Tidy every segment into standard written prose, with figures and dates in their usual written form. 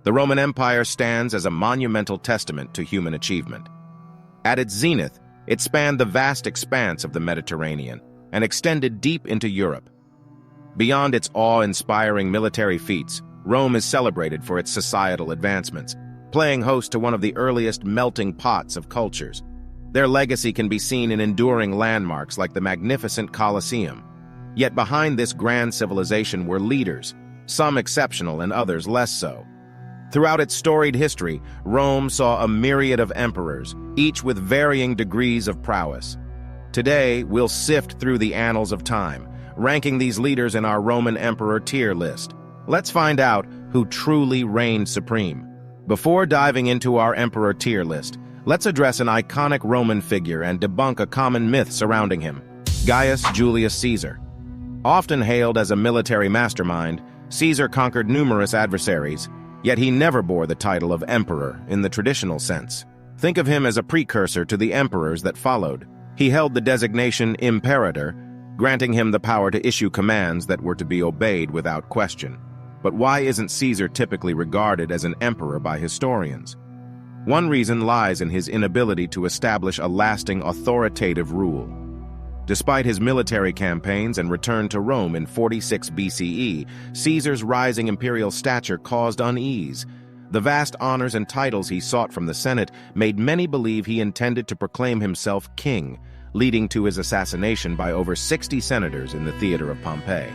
The Roman Empire stands as a monumental testament to human achievement. At its zenith, it spanned the vast expanse of the Mediterranean and extended deep into Europe. Beyond its awe-inspiring military feats, Rome is celebrated for its societal advancements, playing host to one of the earliest melting pots of cultures. Their legacy can be seen in enduring landmarks like the magnificent Colosseum. Yet behind this grand civilization were leaders, some exceptional and others less so. Throughout its storied history, Rome saw a myriad of emperors, each with varying degrees of prowess. Today, we'll sift through the annals of time, ranking these leaders in our Roman emperor tier list. Let's find out who truly reigned supreme. Before diving into our emperor tier list, let's address an iconic Roman figure and debunk a common myth surrounding him: Gaius Julius Caesar. Often hailed as a military mastermind, Caesar conquered numerous adversaries, yet he never bore the title of emperor in the traditional sense. Think of him as a precursor to the emperors that followed. He held the designation imperator, granting him the power to issue commands that were to be obeyed without question. But why isn't Caesar typically regarded as an emperor by historians? One reason lies in his inability to establish a lasting authoritative rule. Despite his military campaigns and return to Rome in 46 BCE, Caesar's rising imperial stature caused unease. The vast honors and titles he sought from the Senate made many believe he intended to proclaim himself king, leading to his assassination by over 60 senators in the theater of Pompeii.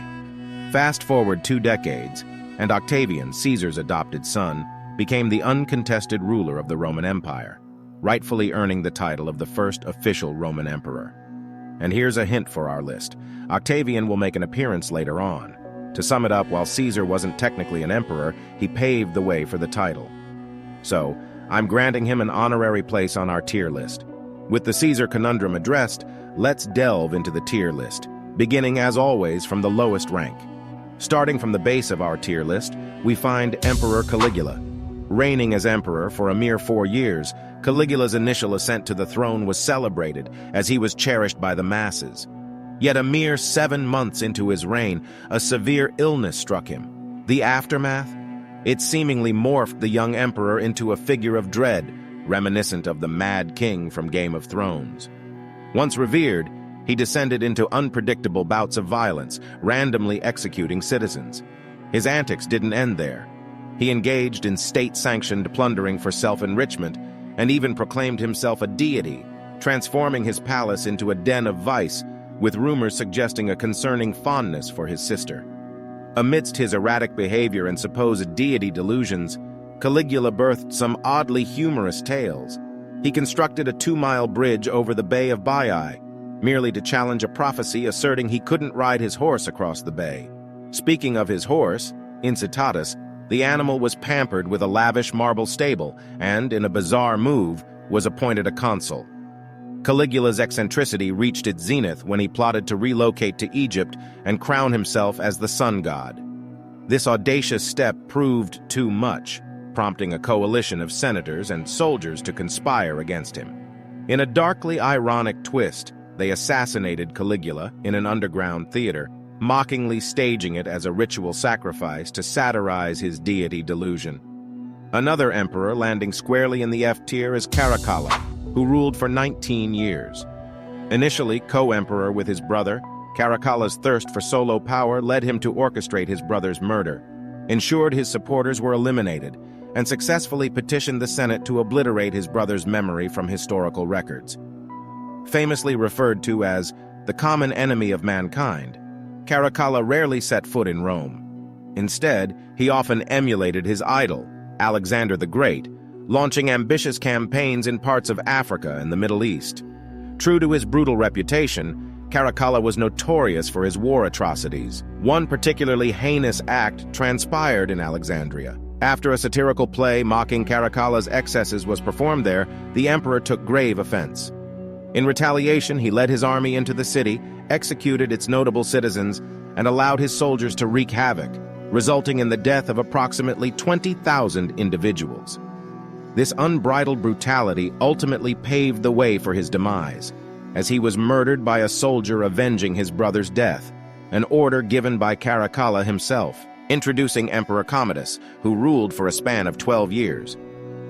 Fast forward 2 decades, and Octavian, Caesar's adopted son, became the uncontested ruler of the Roman Empire, rightfully earning the title of the first official Roman emperor. And here's a hint for our list. Octavian will make an appearance later on. To sum it up, while Caesar wasn't technically an emperor, he paved the way for the title. So, I'm granting him an honorary place on our tier list. With the Caesar conundrum addressed, let's delve into the tier list, beginning as always from the lowest rank. Starting from the base of our tier list, we find Emperor Caligula. Reigning as emperor for a mere 4 years, Caligula's initial ascent to the throne was celebrated as he was cherished by the masses. Yet a mere 7 months into his reign, a severe illness struck him. The aftermath? It seemingly morphed the young emperor into a figure of dread, reminiscent of the Mad King from Game of Thrones. Once revered, he descended into unpredictable bouts of violence, randomly executing citizens. His antics didn't end there. He engaged in state-sanctioned plundering for self-enrichment and even proclaimed himself a deity, transforming his palace into a den of vice, with rumors suggesting a concerning fondness for his sister. Amidst his erratic behavior and supposed deity delusions, Caligula birthed some oddly humorous tales. He constructed a 2-mile bridge over the Bay of Baiae, merely to challenge a prophecy asserting he couldn't ride his horse across the bay. Speaking of his horse, Incitatus, the animal was pampered with a lavish marble stable and, in a bizarre move, was appointed a consul. Caligula's eccentricity reached its zenith when he plotted to relocate to Egypt and crown himself as the sun god. This audacious step proved too much, prompting a coalition of senators and soldiers to conspire against him. In a darkly ironic twist, they assassinated Caligula in an underground theater, mockingly staging it as a ritual sacrifice to satirize his deity delusion. Another emperor landing squarely in the F tier is Caracalla, who ruled for 19 years. Initially co-emperor with his brother, Caracalla's thirst for solo power led him to orchestrate his brother's murder, ensured his supporters were eliminated, and successfully petitioned the Senate to obliterate his brother's memory from historical records. Famously referred to as the common enemy of mankind, Caracalla rarely set foot in Rome. Instead, he often emulated his idol, Alexander the Great, launching ambitious campaigns in parts of Africa and the Middle East. True to his brutal reputation, Caracalla was notorious for his war atrocities. One particularly heinous act transpired in Alexandria. After a satirical play mocking Caracalla's excesses was performed there, the emperor took grave offense. In retaliation, he led his army into the city, executed its notable citizens, and allowed his soldiers to wreak havoc, resulting in the death of approximately 20,000 individuals. This unbridled brutality ultimately paved the way for his demise, as he was murdered by a soldier avenging his brother's death, an order given by Caracalla himself. introducing Emperor Commodus, who ruled for a span of 12 years.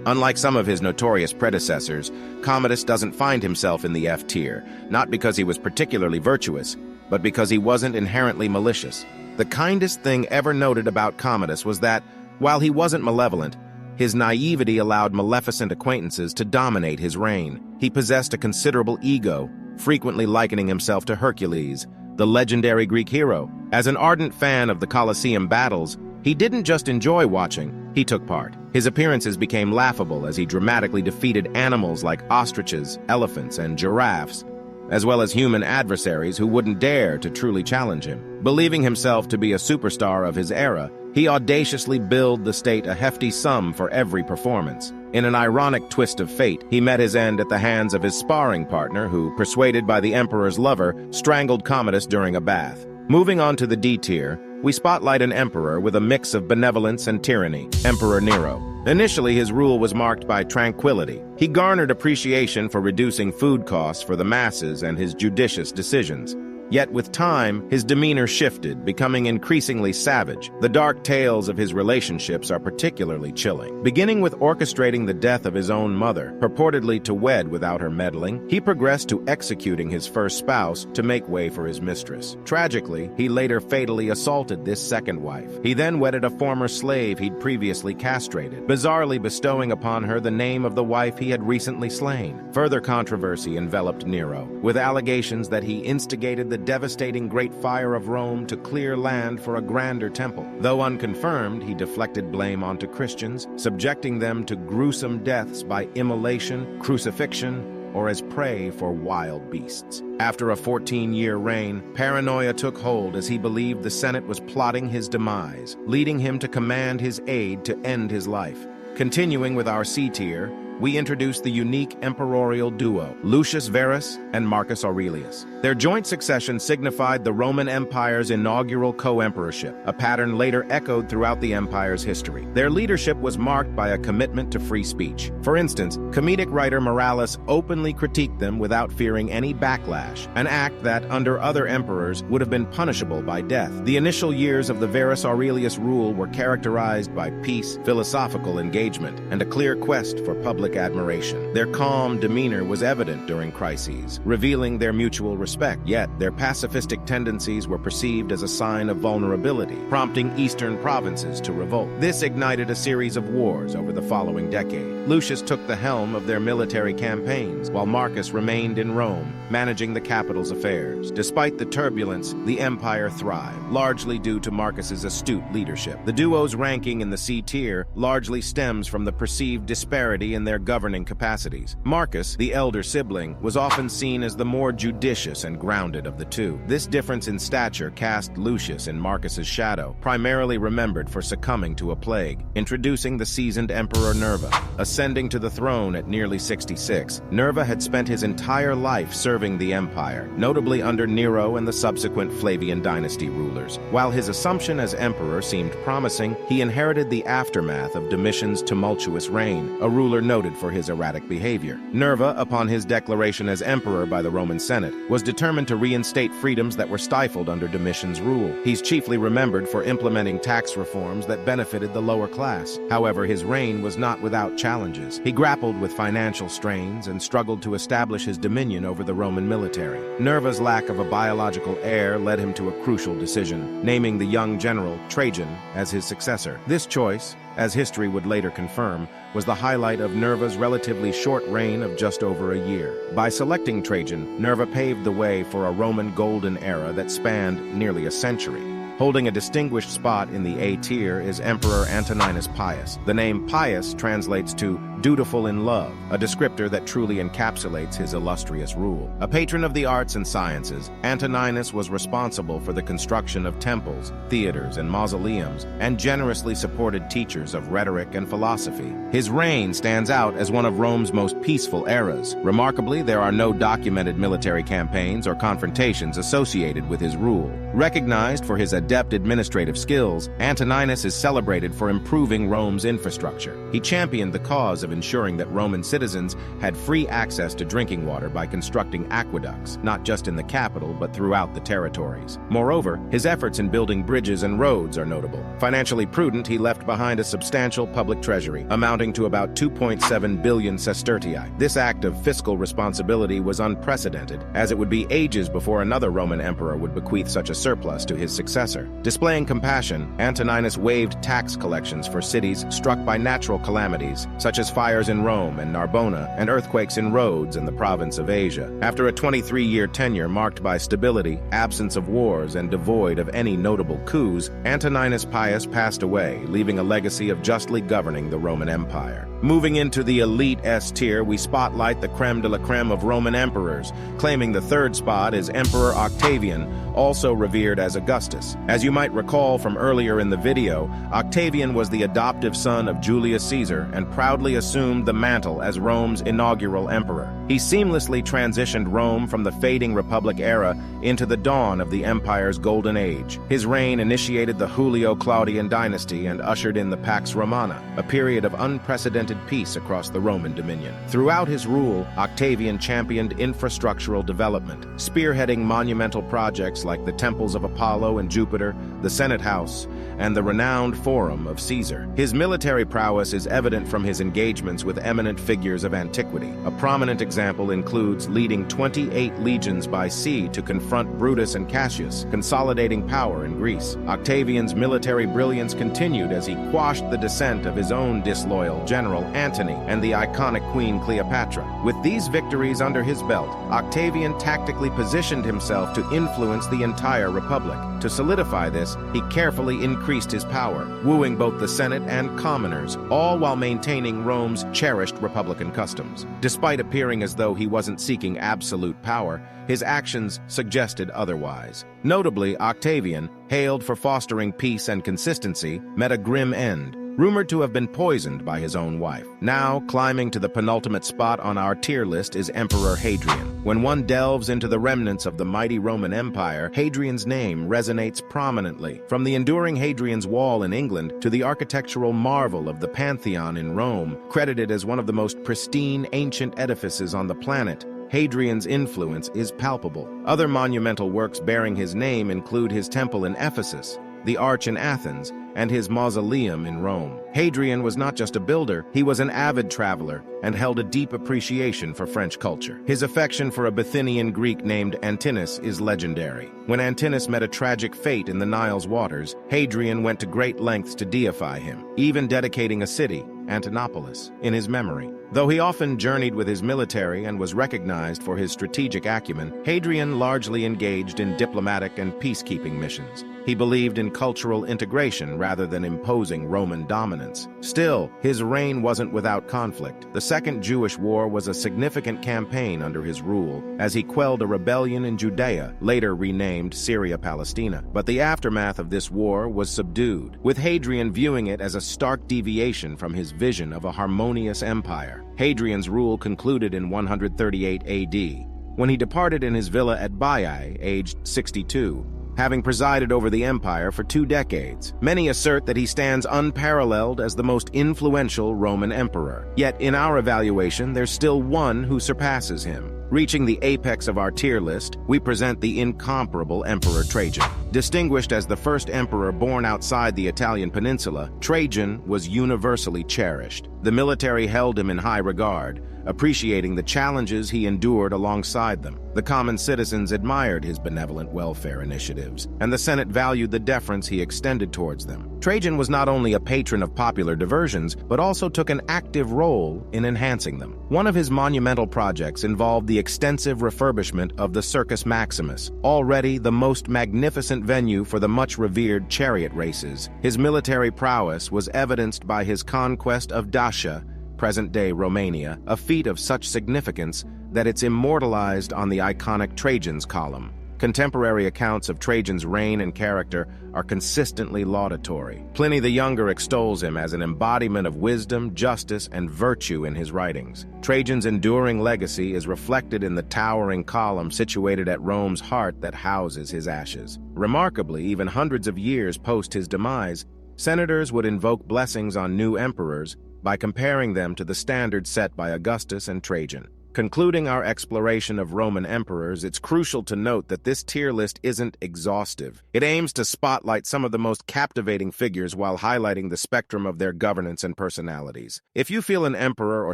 Unlike some of his notorious predecessors, Commodus doesn't find himself in the F tier, not because he was particularly virtuous, but because he wasn't inherently malicious. The kindest thing ever noted about Commodus was that, while he wasn't malevolent, his naivety allowed maleficent acquaintances to dominate his reign. He possessed a considerable ego, frequently likening himself to Hercules, the legendary Greek hero. As an ardent fan of the Colosseum battles, he didn't just enjoy watching, he took part. His appearances became laughable as he dramatically defeated animals like ostriches, elephants, and giraffes, as well as human adversaries who wouldn't dare to truly challenge him. Believing himself to be a superstar of his era, he audaciously billed the state a hefty sum for every performance. In an ironic twist of fate, he met his end at the hands of his sparring partner who, persuaded by the emperor's lover, strangled Commodus during a bath. Moving on to the D tier, we spotlight an emperor with a mix of benevolence and tyranny, Emperor Nero. Initially, his rule was marked by tranquility. He garnered appreciation for reducing food costs for the masses and his judicious decisions. Yet with time, his demeanor shifted, becoming increasingly savage. The dark tales of his relationships are particularly chilling. Beginning with orchestrating the death of his own mother, purportedly to wed without her meddling, he progressed to executing his first spouse to make way for his mistress. Tragically, he later fatally assaulted this second wife. He then wedded a former slave he'd previously castrated, bizarrely bestowing upon her the name of the wife he had recently slain. Further controversy enveloped Nero, with allegations that he instigated the devastating Great Fire of Rome to clear land for a grander temple. Though unconfirmed, he deflected blame onto Christians, subjecting them to gruesome deaths by immolation, crucifixion, or as prey for wild beasts. After a 14-year reign, paranoia took hold as he believed the Senate was plotting his demise, leading him to command his aide to end his life. Continuing with our C tier, we introduce the unique emperorial duo, Lucius Verus and Marcus Aurelius. Their joint succession signified the Roman Empire's inaugural co-emperorship, a pattern later echoed throughout the empire's history. Their leadership was marked by a commitment to free speech. For instance, comedic writer Morales openly critiqued them without fearing any backlash, an act that, under other emperors, would have been punishable by death. The initial years of the Verus Aurelius rule were characterized by peace, philosophical engagement, and a clear quest for public admiration. Their calm demeanor was evident during crises, revealing their mutual respect, yet their pacifistic tendencies were perceived as a sign of vulnerability, prompting eastern provinces to revolt. This ignited a series of wars over the following decade. Lucius took the helm of their military campaigns, while Marcus remained in Rome, managing the capital's affairs. Despite the turbulence, the empire thrived, largely due to Marcus's astute leadership. The duo's ranking in the C tier largely stems from the perceived disparity in their governing capacities. Marcus, the elder sibling, was often seen as the more judicious and grounded of the two. This difference in stature cast Lucius in Marcus's shadow, primarily remembered for succumbing to a plague. Introducing the seasoned Emperor Nerva. Ascending to the throne at nearly 66, Nerva had spent his entire life serving the empire, notably under Nero and the subsequent Flavian dynasty rulers. While his assumption as emperor seemed promising, he inherited the aftermath of Domitian's tumultuous reign, a ruler noted for his erratic behavior. Nerva, upon his declaration as emperor by the Roman Senate, was determined to reinstate freedoms that were stifled under Domitian's rule. He's chiefly remembered for implementing tax reforms that benefited the lower class. However, his reign was not without challenges. He grappled with financial strains and struggled to establish his dominion over the Roman military. Nerva's lack of a biological heir led him to a crucial decision, naming the young general Trajan as his successor. This choice, as history would later confirm, was the highlight of Nerva's relatively short reign of just over a year. By selecting Trajan, Nerva paved the way for a Roman golden era that spanned nearly a century. Holding a distinguished spot in the A tier is Emperor Antoninus Pius. The name Pius translates to dutiful in love, a descriptor that truly encapsulates his illustrious rule. A patron of the arts and sciences, Antoninus was responsible for the construction of temples, theaters, and mausoleums, and generously supported teachers of rhetoric and philosophy. His reign stands out as one of Rome's most peaceful eras. Remarkably, there are no documented military campaigns or confrontations associated with his rule. Recognized for his adept administrative skills, Antoninus is celebrated for improving Rome's infrastructure. He championed the cause of ensuring that Roman citizens had free access to drinking water by constructing aqueducts, not just in the capital but throughout the territories. Moreover, his efforts in building bridges and roads are notable. Financially prudent, he left behind a substantial public treasury, amounting to about 2.7 billion sestertii. This act of fiscal responsibility was unprecedented, as it would be ages before another Roman emperor would bequeath such a surplus to his successor. Displaying compassion, Antoninus waived tax collections for cities struck by natural calamities, such as fires in Rome and Narbona, and earthquakes in Rhodes in the province of Asia. After a 23-year tenure marked by stability, absence of wars, and devoid of any notable coups, Antoninus Pius passed away, leaving a legacy of justly governing the Roman Empire. Moving into the elite S tier, we spotlight the creme de la creme of Roman emperors. Claiming the third spot is Emperor Octavian, also revered as Augustus. As you might recall from earlier in the video, Octavian was the adoptive son of Julius Caesar and proudly assumed the mantle as Rome's inaugural emperor. He seamlessly transitioned Rome from the fading Republic era into the dawn of the empire's golden age. His reign initiated the Julio-Claudian dynasty and ushered in the Pax Romana, a period of unprecedented peace across the Roman dominion. Throughout his rule, Octavian championed infrastructural development, spearheading monumental projects like the temples of Apollo and Jupiter, the Senate House, and the renowned Forum of Caesar. His military prowess is evident from his engagements with eminent figures of antiquity. A prominent example includes leading 28 legions by sea to confront Brutus and Cassius, consolidating power in Greece. Octavian's military brilliance continued as he quashed the descent of his own disloyal general Antony and the iconic Queen Cleopatra. With these victories under his belt, Octavian tactically positioned himself to influence the entire Republic. To solidify this, he carefully increased his power, wooing both the Senate and commoners, all while maintaining Rome's cherished republican customs. Despite appearing as though he wasn't seeking absolute power, his actions suggested otherwise. Notably, Octavian, hailed for fostering peace and consistency, met a grim end, rumored to have been poisoned by his own wife. Now, climbing to the penultimate spot on our tier list is Emperor Hadrian. When one delves into the remnants of the mighty Roman Empire, Hadrian's name resonates prominently. From the enduring Hadrian's Wall in England to the architectural marvel of the Pantheon in Rome, credited as one of the most pristine ancient edifices on the planet, Hadrian's influence is palpable. Other monumental works bearing his name include his temple in Ephesus, the Arch in Athens, and his mausoleum in Rome. Hadrian was not just a builder, he was an avid traveler and held a deep appreciation for French culture. His affection for a Bithynian Greek named Antoninus is legendary. When Antoninus met a tragic fate in the Nile's waters, Hadrian went to great lengths to deify him, even dedicating a city, Antonopolis, in his memory. Though he often journeyed with his military and was recognized for his strategic acumen, Hadrian largely engaged in diplomatic and peacekeeping missions. He believed in cultural integration rather than imposing Roman dominance. Still, his reign wasn't without conflict. The Second Jewish War was a significant campaign under his rule, as he quelled a rebellion in Judea, later renamed Syria-Palestina. But the aftermath of this war was subdued, with Hadrian viewing it as a stark deviation from his vision of a harmonious empire. Hadrian's rule concluded in 138 AD, when he departed in his villa at Baiae, aged 62. Having presided over the empire for 2 decades. Many assert that he stands unparalleled as the most influential Roman emperor. Yet in our evaluation, there's still one who surpasses him. Reaching the apex of our tier list, we present the incomparable Emperor Trajan. Distinguished as the first emperor born outside the Italian peninsula, Trajan was universally cherished. The military held him in high regard, appreciating the challenges he endured alongside them. The common citizens admired his benevolent welfare initiatives, and the Senate valued the deference he extended towards them. Trajan was not only a patron of popular diversions, but also took an active role in enhancing them. One of his monumental projects involved the extensive refurbishment of the Circus Maximus, already the most magnificent venue for the much-revered chariot races. His military prowess was evidenced by his conquest of Dacia, present-day Romania, a feat of such significance that it's immortalized on the iconic Trajan's column. Contemporary accounts of Trajan's reign and character are consistently laudatory. Pliny the Younger extols him as an embodiment of wisdom, justice, and virtue in his writings. Trajan's enduring legacy is reflected in the towering column situated at Rome's heart that houses his ashes. Remarkably, even hundreds of years post his demise, senators would invoke blessings on new emperors by comparing them to the standards set by Augustus and Trajan. Concluding our exploration of Roman emperors, it's crucial to note that this tier list isn't exhaustive. It aims to spotlight some of the most captivating figures while highlighting the spectrum of their governance and personalities. If you feel an emperor or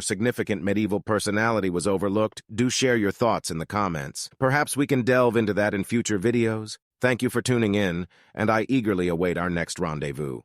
significant medieval personality was overlooked, do share your thoughts in the comments. Perhaps we can delve into that in future videos. Thank you for tuning in, and I eagerly await our next rendezvous.